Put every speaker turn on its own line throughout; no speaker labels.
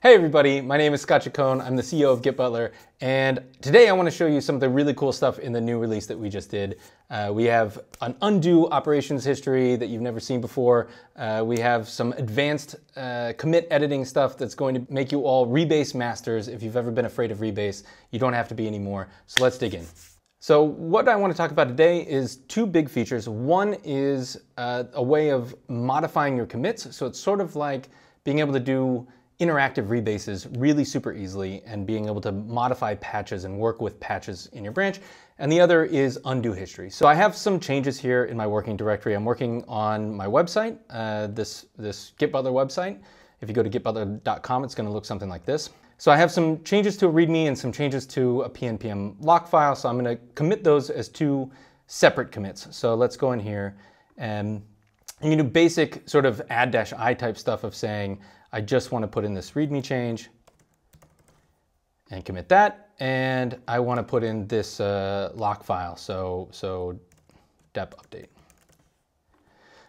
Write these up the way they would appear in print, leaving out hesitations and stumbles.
Hey everybody, my name is Scott Chacon. I'm the CEO of GitButler, and today I want to show you some of the really cool stuff in the new release that we just did. We have an undo operations history that you've never seen before. We have some advanced commit editing stuff that's going to make you all rebase masters. If you've ever been afraid of rebase, you don't have to be anymore. So let's dig in. So what I want to talk about today is two big features. One is a way of modifying your commits. So it's sort of like being able to do interactive rebases really super easily and being able to modify patches and work with patches in your branch. And the other is undo history. So I have some changes here in my working directory. I'm working on my website, this GitButler website. If you go to gitbutler.com, it's going to look something like this. So I have some changes to a README and some changes to a PNPM lock file. So I'm going to commit those as two separate commits. So let's go in here and you can do basic sort of add-i type stuff of saying, I just want to put in this README change and commit that. And I want to put in this lock file, so dep update.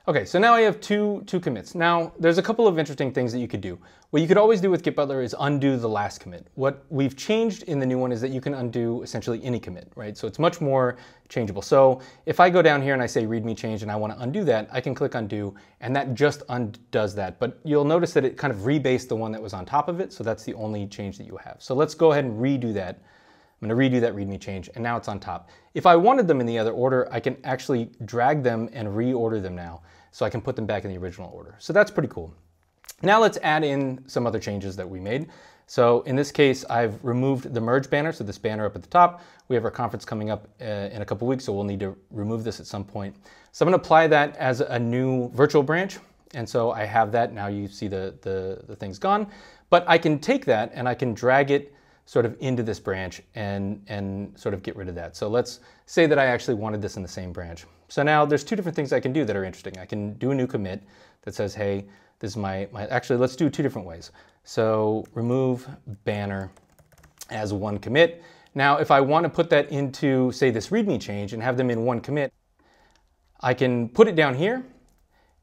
Okay, so now I have two commits. Now, there's a couple of interesting things that you could do. What you could always do with GitButler is undo the last commit. What we've changed in the new one is that you can undo essentially any commit, right? So it's much more changeable. So if I go down here and I say README change and I want to undo that, I can click undo and that just undoes that. But you'll notice that it kind of rebased the one that was on top of it. So that's the only change that you have. So let's go ahead and redo that. I'm going to redo that README change and now it's on top. If I wanted them in the other order, I can actually drag them and reorder them now. So I can put them back in the original order. So that's pretty cool. Now let's add in some other changes that we made. So in this case, I've removed the merge banner, so this banner up at the top. We have our conference coming up in a couple weeks, so we'll need to remove this at some point. So I'm going to apply that as a new virtual branch. And so I have that. Now you see the thing's gone. But I can take that and I can drag it sort of into this branch and sort of get rid of that. So let's say that I actually wanted this in the same branch. So now there's two different things I can do that are interesting. I can do a new commit that says, hey, this is actually let's do two different ways. So remove banner as one commit. Now, if I want to put that into, say, this README change and have them in one commit, I can put it down here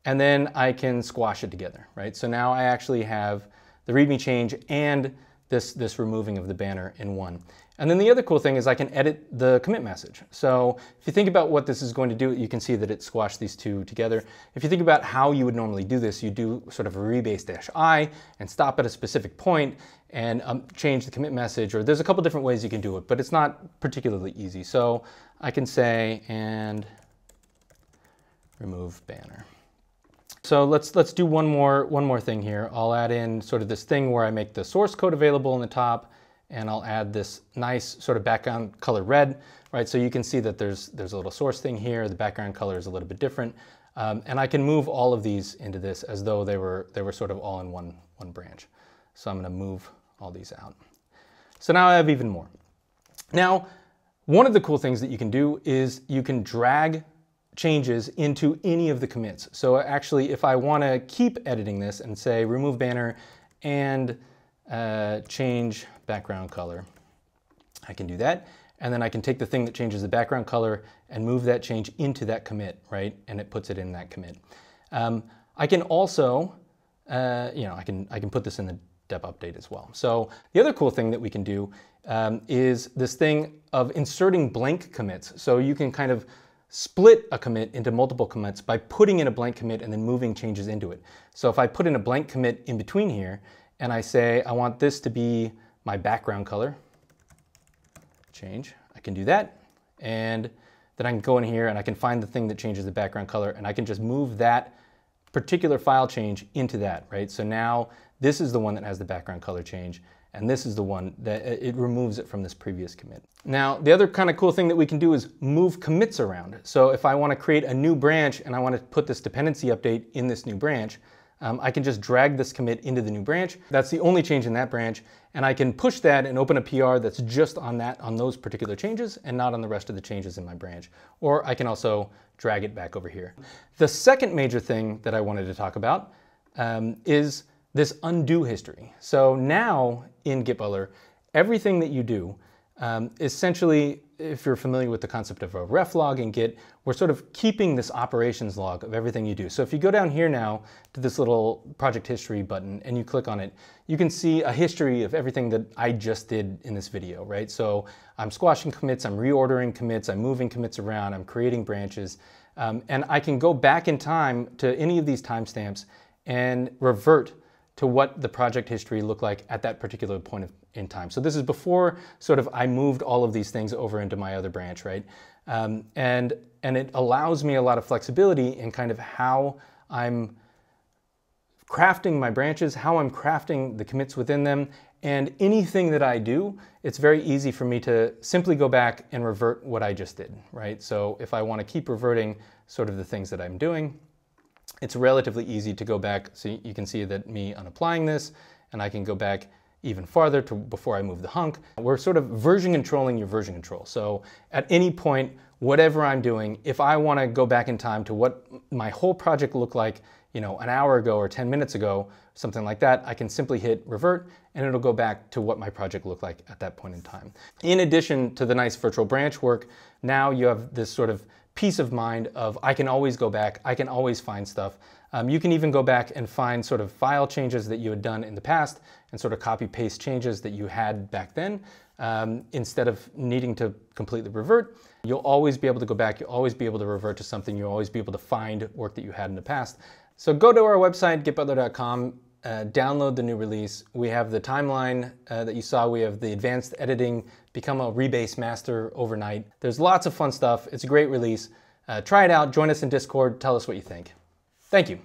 and then I can squash it together, right? So now I actually have the README change and this removing of the banner in one. And then the other cool thing is I can edit the commit message. So if you think about what this is going to do, you can see that it squashed these two together. If you think about how you would normally do this, you do sort of a rebase-i and stop at a specific point and change the commit message, or there's a couple different ways you can do it, but it's not particularly easy. So I can say, and remove banner. So let's do one more thing here. I'll add in sort of this thing where I make the source code available in the top, and I'll add this nice sort of background color red, right? So you can see that there's a little source thing here. The background color is a little bit different, and I can move all of these into this as though they were sort of all in one branch. So I'm going to move all these out. So now I have even more. Now, one of the cool things that you can do is you can drag changes into any of the commits. So actually, if I want to keep editing this and say remove banner and change background color, I can do that. And then I can take the thing that changes the background color and move that change into that commit, right? And it puts it in that commit. I can also, I can put this in the dep update as well. So the other cool thing that we can do is this thing of inserting blank commits. So you can kind of split a commit into multiple commits by putting in a blank commit and then moving changes into it. So if I put in a blank commit in between here and I say I want this to be my background color change, I can do that. And then I can go in here and I can find the thing that changes the background color and I can just move that particular file change into that, right? So now this is the one that has the background color change, and this is the one that it removes it from this previous commit. Now, the other kind of cool thing that we can do is move commits around. So if I want to create a new branch and I want to put this dependency update in this new branch, I can just drag this commit into the new branch. That's the only change in that branch, and I can push that and open a PR that's just on those particular changes and not on the rest of the changes in my branch. Or I can also drag it back over here. The second major thing that I wanted to talk about is this undo history. So now in GitButler, everything that you do essentially if you're familiar with the concept of a ref log in Git, we're sort of keeping this operations log of everything you do. So if you go down here now to this little project history button and you click on it, you can see a history of everything that I just did in this video, right? So I'm squashing commits, I'm reordering commits, I'm moving commits around, I'm creating branches, and I can go back in time to any of these timestamps and revert to what the project history looked like at that particular point in time. So this is before sort of I moved all of these things over into my other branch, right? And it allows me a lot of flexibility in kind of how I'm crafting my branches, how I'm crafting the commits within them, and anything that I do, it's very easy for me to simply go back and revert what I just did, right? So if I want to keep reverting sort of the things that I'm doing, it's relatively easy to go back. So you can see that me unapplying this, and I can go back even farther to before I move the hunk. We're sort of version controlling your version control. So at any point, whatever I'm doing, if I want to go back in time to what my whole project looked like, you know, an hour ago or 10 minutes ago, something like that, I can simply hit revert and it'll go back to what my project looked like at that point in time. In addition to the nice virtual branch work, now you have this sort of peace of mind of I can always go back, I can always find stuff. You can even go back and find sort of file changes that you had done in the past and sort of copy paste changes that you had back then. Instead of needing to completely revert, you'll always be able to go back, you'll always be able to revert to something, you'll always be able to find work that you had in the past. So go to our website, gitbutler.com, download the new release. We have the timeline that you saw, we have the advanced editing, become a rebase master overnight. There's lots of fun stuff, it's a great release. Try it out, join us in Discord, tell us what you think. Thank you.